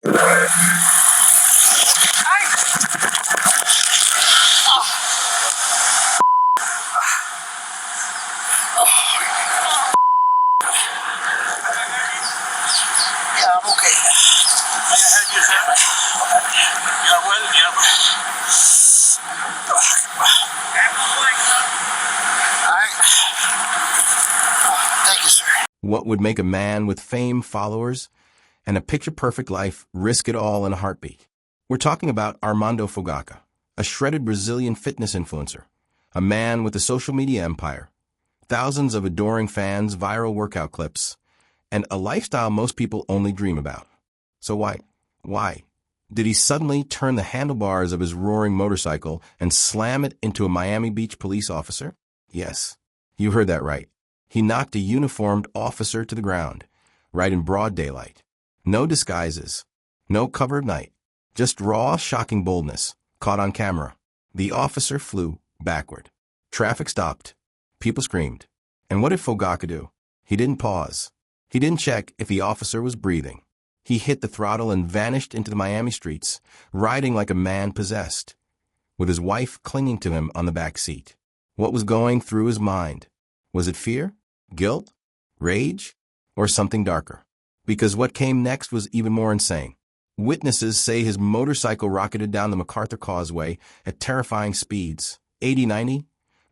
I'm okay. Yeah, well, yeah. Thank you, sir. What would make a man with fame, followers, and a picture-perfect life risk it all in a heartbeat? We're talking about Armando Fogaça, a shredded Brazilian fitness influencer, a man with a social media empire, thousands of adoring fans, viral workout clips, and a lifestyle most people only dream about. So why did he suddenly turn the handlebars of his roaring motorcycle and slam it into a Miami Beach police officer? Yes, you heard that right. He knocked a uniformed officer to the ground, right in broad daylight. No disguises, no cover of night, just raw, shocking boldness, caught on camera. The officer flew backward. Traffic stopped. People screamed. And what did Fogaça do? He didn't pause. He didn't check if the officer was breathing. He hit the throttle and vanished into the Miami streets, riding like a man possessed, with his wife clinging to him on the back seat. What was going through his mind? Was it fear, guilt, rage, or something darker? Because what came next was even more insane. Witnesses say his motorcycle rocketed down the MacArthur Causeway at terrifying speeds, 80, 90,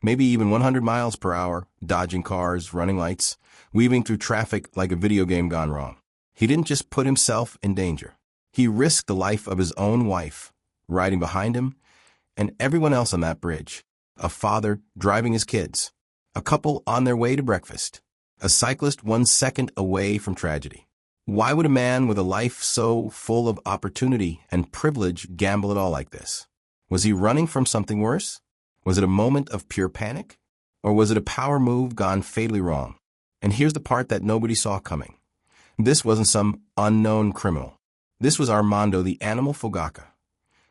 maybe even 100 miles per hour, dodging cars, running lights, weaving through traffic like a video game gone wrong. He didn't just put himself in danger. He risked the life of his own wife, riding behind him, and everyone else on that bridge. A father driving his kids, a couple on their way to breakfast, a cyclist 1 second away from tragedy. Why would a man with a life so full of opportunity and privilege gamble it all like this? Was he running from something worse? Was it a moment of pure panic? Or was it a power move gone fatally wrong? And here's the part that nobody saw coming. This wasn't some unknown criminal. This was Armando the Animal Fogaça,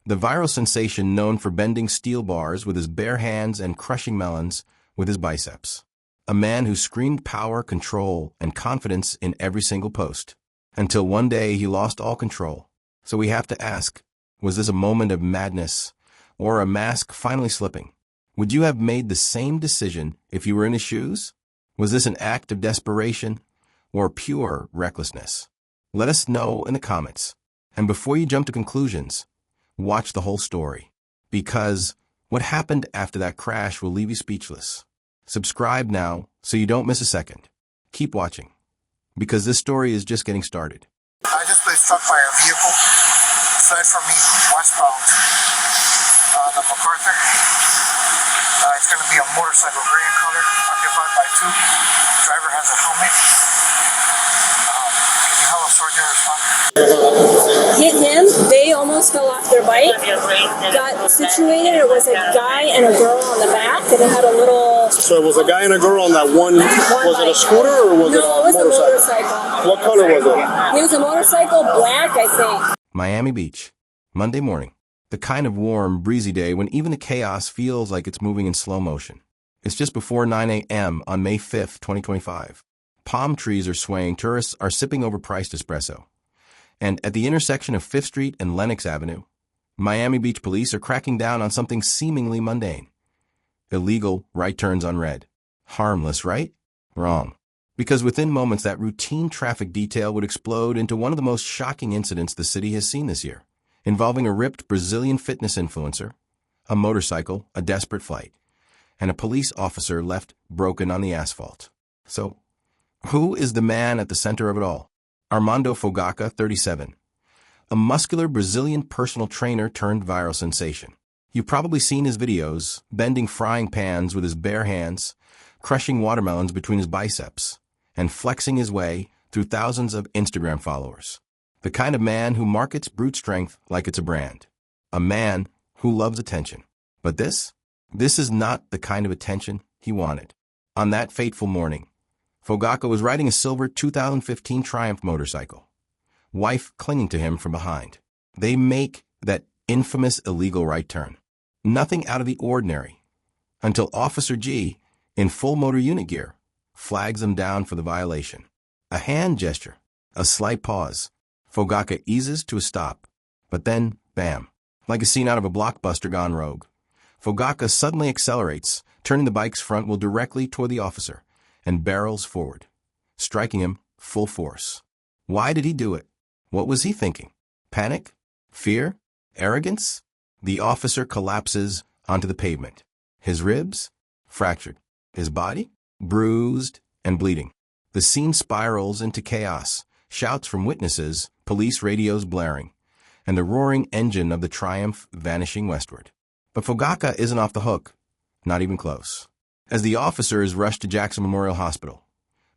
the viral sensation known for bending steel bars with his bare hands and crushing melons with his biceps. A man who screamed power, control, and confidence in every single post. Until one day he lost all control. So we have to ask, was this a moment of madness or a mask finally slipping? Would you have made the same decision if you were in his shoes? Was this an act of desperation or pure recklessness? Let us know in the comments. And before you jump to conclusions, watch the whole story. Because what happened after that crash will leave you speechless. Subscribe now so you don't miss a second. Keep watching, because this story is just getting started. I just been struck by a vehicle, fled from me westbound the MacArthur. It's going to be a motorcycle, gray in color, occupied by two. The driver has a helmet. Can you have a sergeant respond? Hit him, they almost fell off their bike, got situated. It was a guy and a girl on the back, and it had a little... So it was a guy and a girl on that one was bike. It a scooter or was it No, it was a motorcycle? motorcycle. What color was it? It was a motorcycle, black, I think. Miami Beach, Monday morning. The kind of warm, breezy day when even the chaos feels like it's moving in slow motion. It's just before 9 a.m. on May 5th, 2025. Palm trees are swaying, tourists are sipping overpriced espresso. And at the intersection of 5th Street and Lenox Avenue, Miami Beach police are cracking down on something seemingly mundane. Illegal right turns on red. Harmless, right? Wrong. Because within moments that routine traffic detail would explode into one of the most shocking incidents the city has seen this year, involving a ripped Brazilian fitness influencer, a motorcycle, a desperate flight, and a police officer left broken on the asphalt. So, who is the man at the center of it all? Armando Fogaça, 37, a muscular Brazilian personal trainer turned viral sensation. You've probably seen his videos, bending frying pans with his bare hands, crushing watermelons between his biceps, and flexing his way through thousands of Instagram followers. The kind of man who markets brute strength like it's a brand. A man who loves attention. But this is not the kind of attention he wanted. On that fateful morning, Fogaça was riding a silver 2015 Triumph motorcycle, wife clinging to him from behind. They make that infamous illegal right turn. Nothing out of the ordinary, until Officer G, in full motor unit gear, flags them down for the violation. A hand gesture, a slight pause, Fogaça eases to a stop. But then, bam, like a scene out of a blockbuster gone rogue. Fogaça suddenly accelerates, turning the bike's front wheel directly toward the officer, and barrels forward, striking him full force. Why did he do it? What was he thinking? Panic? Fear? Arrogance? The officer collapses onto the pavement. His ribs? Fractured. His body? Bruised and bleeding. The scene spirals into chaos, shouts from witnesses, police radios blaring, and the roaring engine of the Triumph vanishing westward. But Fogaça isn't off the hook. Not even close. As the officer is rushed to Jackson Memorial Hospital,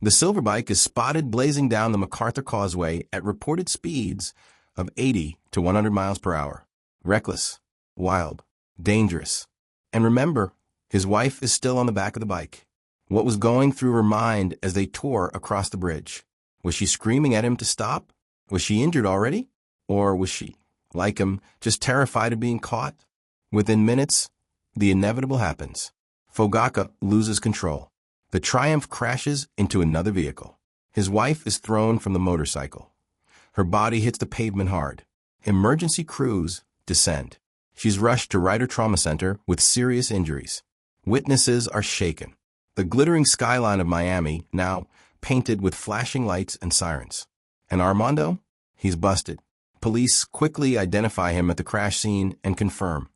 the silver bike is spotted blazing down the MacArthur Causeway at reported speeds of 80 to 100 miles per hour. Reckless, wild, dangerous. And remember, his wife is still on the back of the bike. What was going through her mind as they tore across the bridge? Was she screaming at him to stop? Was she injured already? Or was she, like him, just terrified of being caught? Within minutes, the inevitable happens. Fogaça loses control. The Triumph crashes into another vehicle. His wife is thrown from the motorcycle. Her body hits the pavement hard. Emergency crews descend. She's rushed to Ryder Trauma Center with serious injuries. Witnesses are shaken. The glittering skyline of Miami, now painted with flashing lights and sirens. And Armando? He's busted. Police quickly identify him at the crash scene and confirm.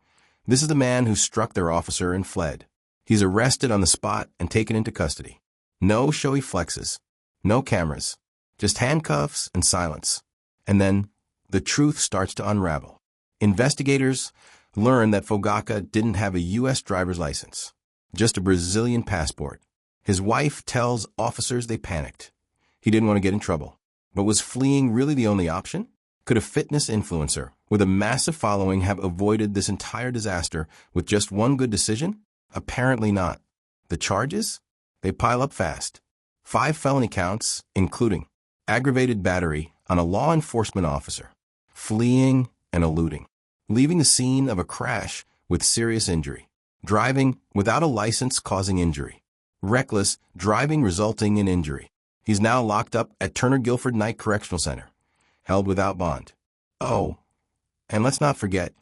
This is the man who struck their officer and fled. He's arrested on the spot and taken into custody. No showy flexes. No cameras. Just handcuffs and silence. And then the truth starts to unravel. Investigators learn that Fogaça didn't have a U.S. driver's license, just a Brazilian passport. His wife tells officers they panicked. He didn't want to get in trouble. But was fleeing really the only option? Could a fitness influencer with a massive following have avoided this entire disaster with just one good decision? Apparently not. The charges? They pile up fast. 5 felony counts, including aggravated battery on a law enforcement officer, fleeing and eluding, leaving the scene of a crash with serious injury, driving without a license causing injury, reckless driving resulting in injury. He's now locked up at Turner Guilford Night Correctional Center, held without bond. Oh, and let's not forget,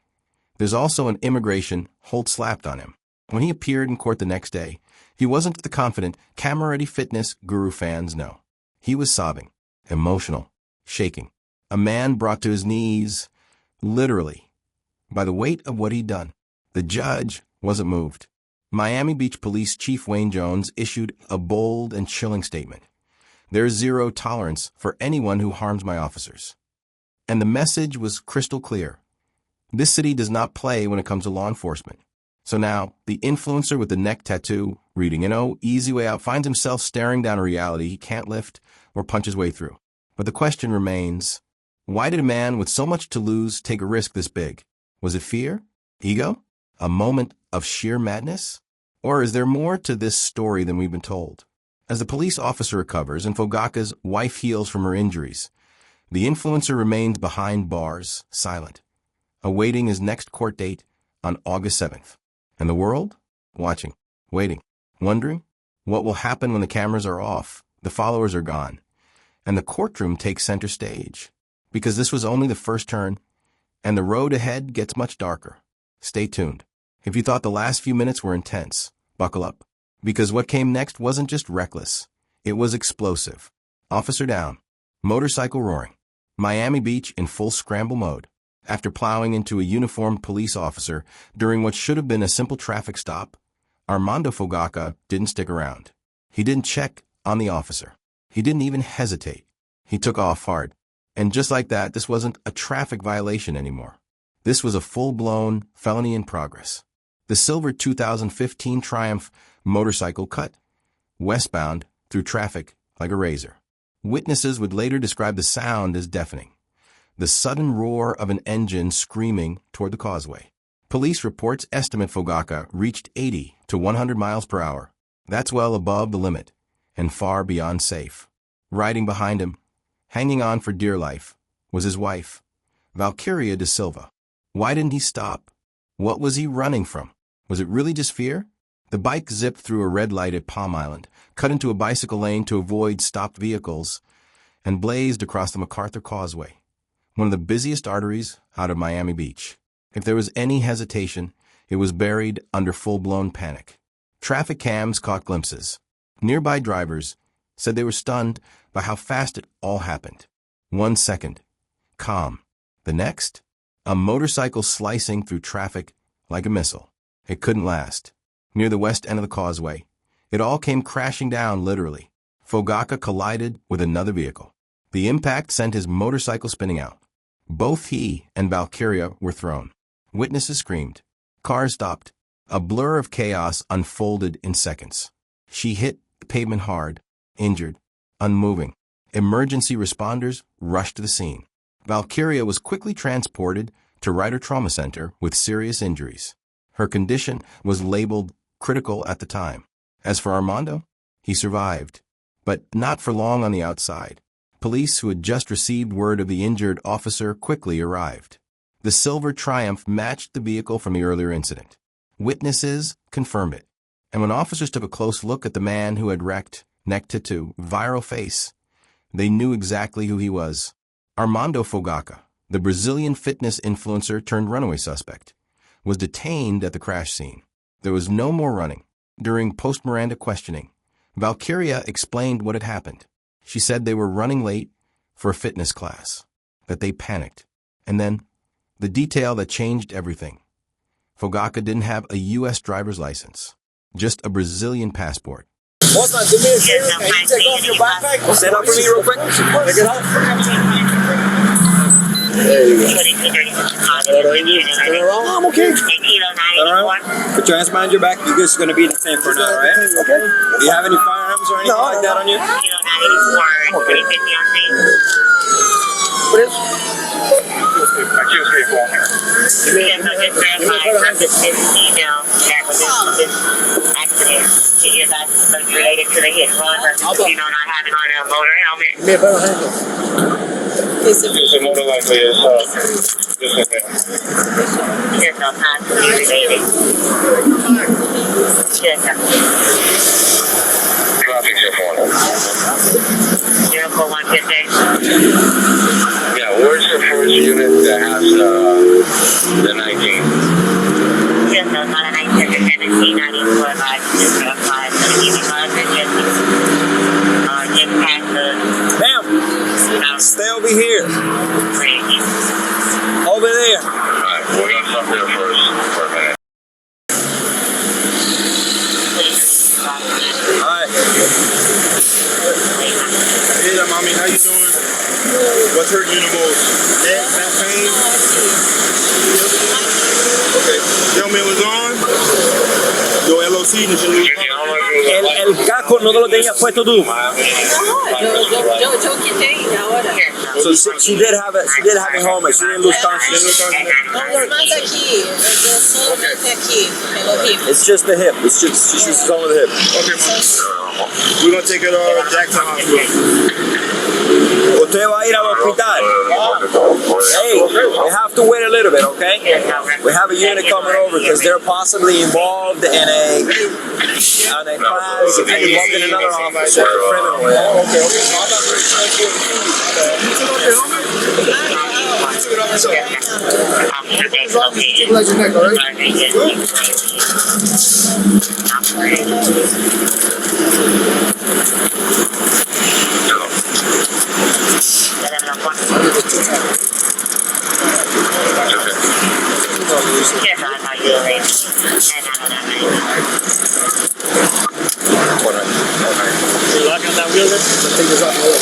there's also an immigration hold slapped on him. When he appeared in court the next day, he wasn't the confident, camera-ready fitness guru fans know. He was sobbing, emotional, shaking. A man brought to his knees, literally, by the weight of what he'd done. The judge wasn't moved. Miami Beach Police Chief Wayne Jones issued a bold and chilling statement. There's zero tolerance for anyone who harms my officers. And the message was crystal clear. This city does not play when it comes to law enforcement. So now, the influencer with the neck tattoo, reading, easy way out, finds himself staring down a reality he can't lift or punch his way through. But the question remains, why did a man with so much to lose take a risk this big? Was it fear? Ego? A moment of sheer madness? Or is there more to this story than we've been told? As the police officer recovers and Fogaça's wife heals from her injuries, the influencer remains behind bars, silent, awaiting his next court date on August 7th. And the world? Watching, waiting, wondering what will happen when the cameras are off, the followers are gone, and the courtroom takes center stage. Because this was only the first turn, and the road ahead gets much darker. Stay tuned. If you thought the last few minutes were intense, buckle up. Because what came next wasn't just reckless. It was explosive. Officer down. Motorcycle roaring. Miami Beach in full scramble mode. After plowing into a uniformed police officer during what should have been a simple traffic stop, Armando Fogaça didn't stick around. He didn't check on the officer. He didn't even hesitate. He took off hard. And just like that, this wasn't a traffic violation anymore. This was a full-blown felony in progress. The silver 2015 Triumph motorcycle cut westbound through traffic like a razor. Witnesses would later describe the sound as deafening. The sudden roar of an engine screaming toward the causeway. Police reports estimate Fogaça reached 80 to 100 miles per hour. That's well above the limit and far beyond safe. Riding behind him, hanging on for dear life, was his wife, Valkyria da Silva. Why didn't he stop? What was he running from? Was it really just fear? The bike zipped through a red light at Palm Island, cut into a bicycle lane to avoid stopped vehicles, and blazed across the MacArthur Causeway. one of the busiest arteries out of Miami Beach. If there was any hesitation, it was buried under full-blown panic. Traffic cams caught glimpses. Nearby drivers said they were stunned by how fast it all happened. 1 second, calm. The next, a motorcycle slicing through traffic like a missile. It couldn't last. Near the west end of the causeway, it all came crashing down, literally. Fogaça collided with another vehicle. The impact sent his motorcycle spinning out. Both he and Valkyria were thrown. Witnesses screamed. Cars stopped. A blur of chaos unfolded in seconds. She hit the pavement hard, injured, unmoving. Emergency responders rushed to the scene. Valkyria was quickly transported to Ryder Trauma Center with serious injuries. Her condition was labeled critical at the time. As for Armando, he survived, but not for long on the outside. Police who had just received word of the injured officer quickly arrived. The silver Triumph matched the vehicle from the earlier incident. Witnesses confirmed it. And when officers took a close look at the man who had wrecked neck-to-toe, viral face, they knew exactly who he was. Armando Fogaça, the Brazilian fitness influencer turned runaway suspect, was detained at the crash scene. There was no more running. During post-Miranda questioning, Valkyria explained what had happened. She said they were running late for a fitness class, that they panicked. And then, the detail that changed everything. Fogaça didn't have a U.S. driver's license, just a Brazilian passport. Hold on, do me a favor. Can you take off your backpack? Stand up for me real quick. Take it off. There you go. Turn around. I'm okay. Turn around. Put your hands behind your back. You guys are going to be in the same for now, right? Okay. Do you have any firearms or anything like that on you? Okay. What is? Related to the hit run, you know, not having on a motor helmet. Is it It's a motor like this, just like that. There's no possibly related. Traffic your phone. 04150. Yeah, where's the first unit that has the 19? Yes, no, not a 19, 17, 94, 5, 5, 75, just past the... Damn! Stay over here. Crazy. Over there. Alright, we're gonna stop there first for a minute. Alright. Hey there, mommy, how you doing? What's hurting you the most? Neck, back pain? Okay. Gentleman was on. Your LOC, did you lose? El casco no te lo tenías puesto tú. Yo quitei ahora. So she did have a helmet. She didn't lose consciousness. Não, mais aqui. Eu solamente aqui, pelo hip. It's just the hip. It's just she's on the hip. Okay. We're gonna take her to Jackson Hospital. Usted va a ir al hospital. Hey, we have to wait a little bit, okay? We have a unit coming over because they're possibly involved in a class, involved in another officer, criminal. You're locking on that wheel there? Let's take this off the wheel.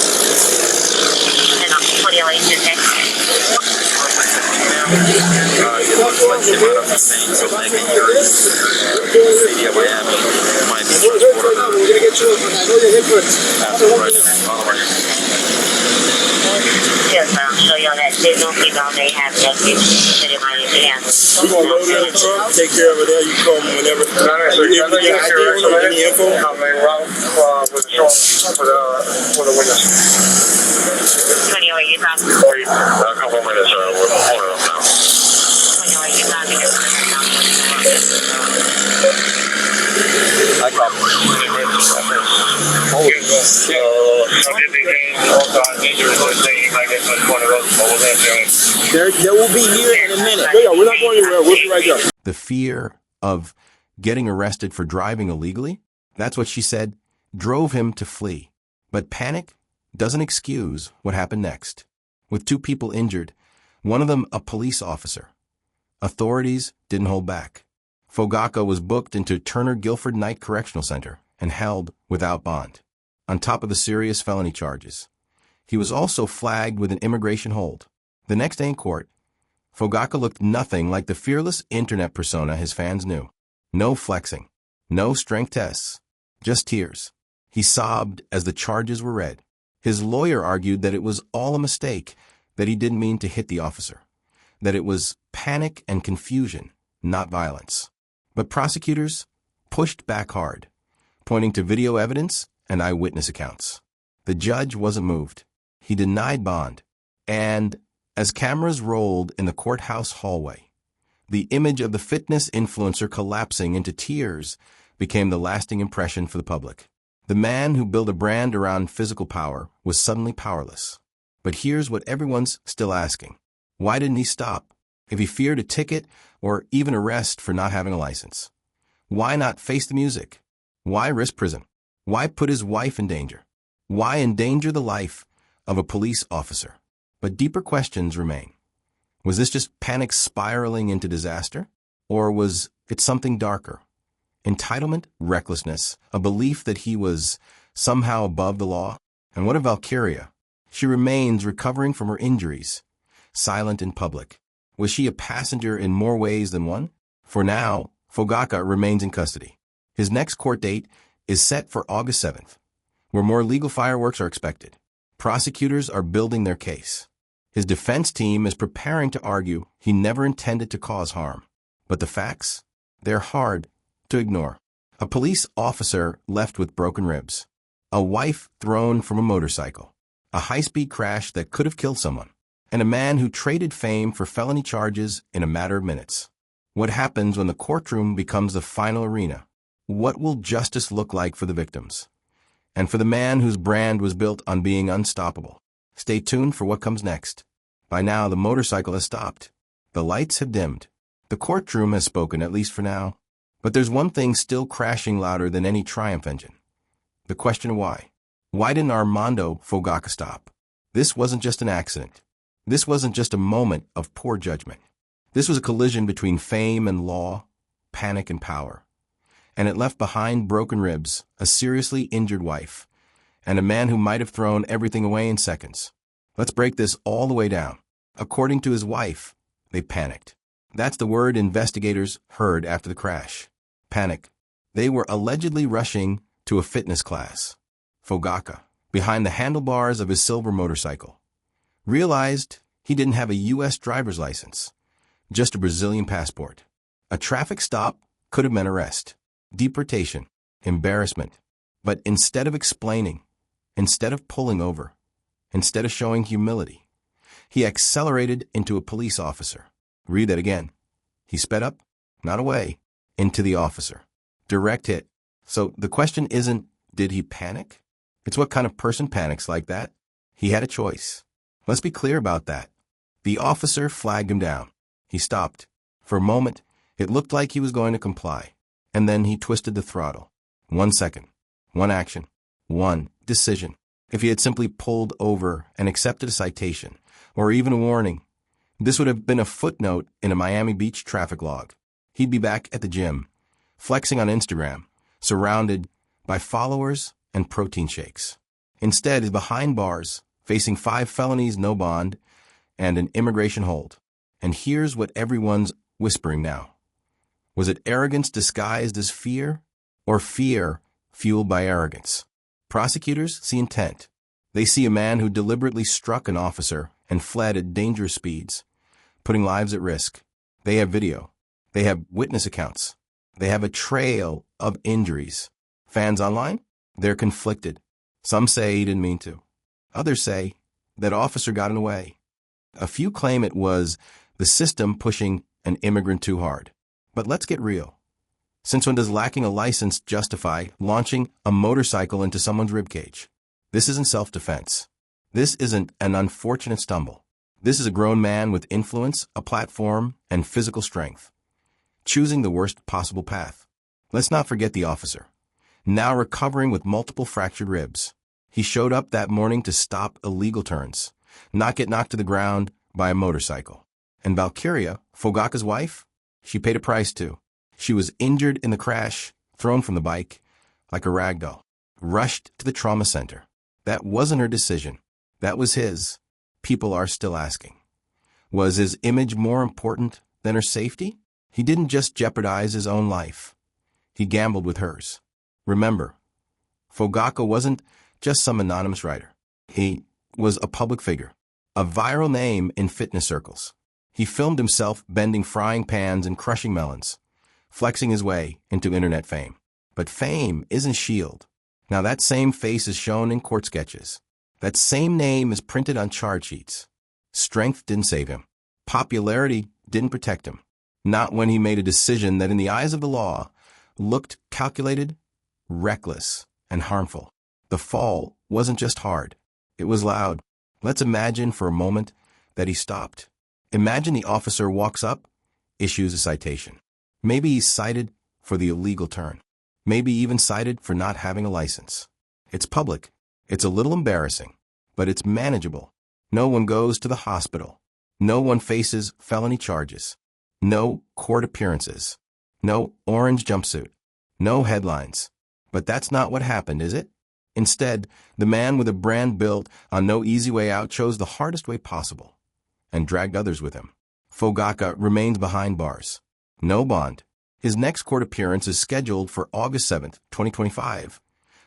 We're gonna get you. I know your hip hurts. Yes, I'll show you all that signal. People may have that signal. We're gonna load it in the truck, take care of it there. You come whenever. You need to get any info. I'm in route with the windows. 28, you talking? A couple minutes, we're pulling up now. 28, you talking? I copy. So, some of the things also on dangerous, let's say you might get one of those mobile heads They will be here in a minute. Yeah, we're not going anywhere. We'll be right there. The fear of getting arrested for driving illegally, that's what she said, drove him to flee. But panic doesn't excuse what happened next. With 2 people injured, one of them a police officer. Authorities didn't hold back. Fogaça was booked into Turner Guilford Night Correctional Center and held without bond, on top of the serious felony charges. He was also flagged with an immigration hold. The next day in court, Fogaça looked nothing like the fearless internet persona his fans knew. No flexing, no strength tests, just tears. He sobbed as the charges were read. His lawyer argued that it was all a mistake, that he didn't mean to hit the officer, that it was panic and confusion, not violence. But prosecutors pushed back hard, pointing to video evidence and eyewitness accounts. The judge wasn't moved. He denied bond. And as cameras rolled in the courthouse hallway, the image of the fitness influencer collapsing into tears became the lasting impression for the public. The man who built a brand around physical power was suddenly powerless. But here's what everyone's still asking. Why didn't he stop? If he feared a ticket or even arrest for not having a license, why not face the music? Why risk prison? Why put his wife in danger? Why endanger the life of a police officer? But deeper questions remain. Was this just panic spiraling into disaster? Or was it something darker? Entitlement, recklessness, a belief that he was somehow above the law? And what of Valkyria? She remains recovering from her injuries, silent in public. Was she a passenger in more ways than one? For now, Fogaça remains in custody. His next court date is set for August 7th, where more legal fireworks are expected. Prosecutors are building their case. His defense team is preparing to argue he never intended to cause harm. But the facts? They're hard to ignore. A police officer left with broken ribs. A wife thrown from a motorcycle. A high-speed crash that could have killed someone. And a man who traded fame for felony charges in a matter of minutes. What happens when the courtroom becomes the final arena? What will justice look like for the victims? And for the man whose brand was built on being unstoppable? Stay tuned for what comes next. By now, the motorcycle has stopped. The lights have dimmed. The courtroom has spoken, at least for now. But there's one thing still crashing louder than any Triumph engine. The question of why. Why didn't Armando Fogaça stop? This wasn't just an accident. This wasn't just a moment of poor judgment. This was a collision between fame and law, panic and power. And it left behind broken ribs, a seriously injured wife, and a man who might have thrown everything away in seconds. Let's break this all the way down. According to his wife, they panicked. That's the word investigators heard after the crash. Panic. They were allegedly rushing to a fitness class. Fogaça, behind the handlebars of his silver motorcycle, realized he didn't have a U.S. driver's license, just a Brazilian passport. A traffic stop could have meant arrest, deportation, embarrassment. But instead of explaining, instead of pulling over, instead of showing humility, he accelerated into a police officer. Read that again. He sped up, not away, into the officer. Direct hit. So the question isn't, did he panic? It's what kind of person panics like that? He had a choice. Let's be clear about that. The officer flagged him down. He stopped. For a moment, it looked like he was going to comply. And then he twisted the throttle. 1 second. One action. One decision. If he had simply pulled over and accepted a citation, or even a warning, this would have been a footnote in a Miami Beach traffic log. He'd be back at the gym, flexing on Instagram, surrounded by followers and protein shakes. Instead, he's behind bars, facing 5 felonies, no bond, and an immigration hold. And here's what everyone's whispering now. Was it arrogance disguised as fear, or fear fueled by arrogance? Prosecutors see intent. They see a man who deliberately struck an officer and fled at dangerous speeds, putting lives at risk. They have video. They have witness accounts. They have a trail of injuries. Fans online? They're conflicted. Some say he didn't mean to. Others say that officer got in the way. A few claim it was the system pushing an immigrant too hard. But let's get real. Since when does lacking a license justify launching a motorcycle into someone's ribcage? This isn't self-defense. This isn't an unfortunate stumble. This is a grown man with influence, a platform, and physical strength, choosing the worst possible path. Let's not forget the officer, now recovering with multiple fractured ribs. He showed up that morning to stop illegal turns, not get knocked to the ground by a motorcycle. And Valkyria, Fogaça's wife, she paid a price too. She was injured in the crash, thrown from the bike, like a rag doll, rushed to the trauma center. That wasn't her decision. That was his. People are still asking. Was his image more important than her safety? He didn't just jeopardize his own life. He gambled with hers. Remember, Fogaça wasn't just some anonymous writer. He was a public figure, a viral name in fitness circles. He filmed himself bending frying pans and crushing melons, flexing his way into internet fame. But fame isn't shield. Now that same face is shown in court sketches. That same name is printed on charge sheets. Strength didn't save him. Popularity didn't protect him. Not when he made a decision that in the eyes of the law looked calculated, reckless, and harmful. The fall wasn't just hard. It was loud. Let's imagine for a moment that he stopped. Imagine the officer walks up, issues a citation. Maybe he's cited for the illegal turn. Maybe even cited for not having a license. It's public. It's a little embarrassing, but it's manageable. No one goes to the hospital. No one faces felony charges. No court appearances. No orange jumpsuit. No headlines. But that's not what happened, is it? Instead, the man with a brand built on no easy way out chose the hardest way possible and dragged others with him. Fogaça remains behind bars. No bond. His next court appearance is scheduled for August 7th, 2025,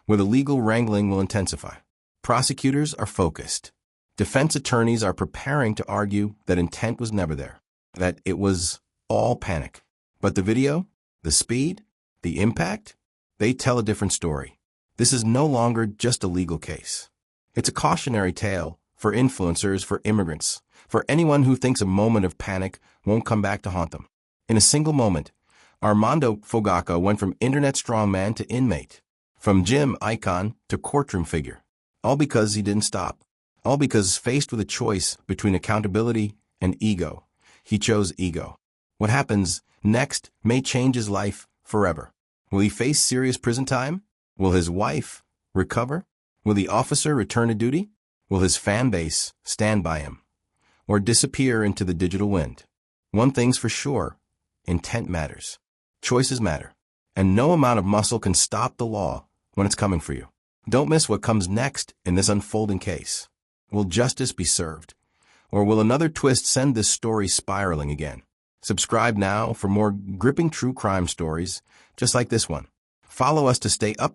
where the legal wrangling will intensify. Prosecutors are focused. Defense attorneys are preparing to argue that intent was never there, that it was all panic. But the video, the speed, the impact, they tell a different story. This is no longer just a legal case. It's a cautionary tale for influencers, for immigrants, for anyone who thinks a moment of panic won't come back to haunt them. In a single moment, Armando Fogaça went from internet strongman to inmate, from gym icon to courtroom figure, all because he didn't stop, all because faced with a choice between accountability and ego, he chose ego. What happens next may change his life forever. Will he face serious prison time? Will his wife recover? Will the officer return to duty? Will his fan base stand by him or disappear into the digital wind? One thing's for sure, intent matters. Choices matter. And no amount of muscle can stop the law when it's coming for you. Don't miss what comes next in this unfolding case. Will justice be served? Or will another twist send this story spiraling again? Subscribe now for more gripping true crime stories just like this one. Follow us to stay up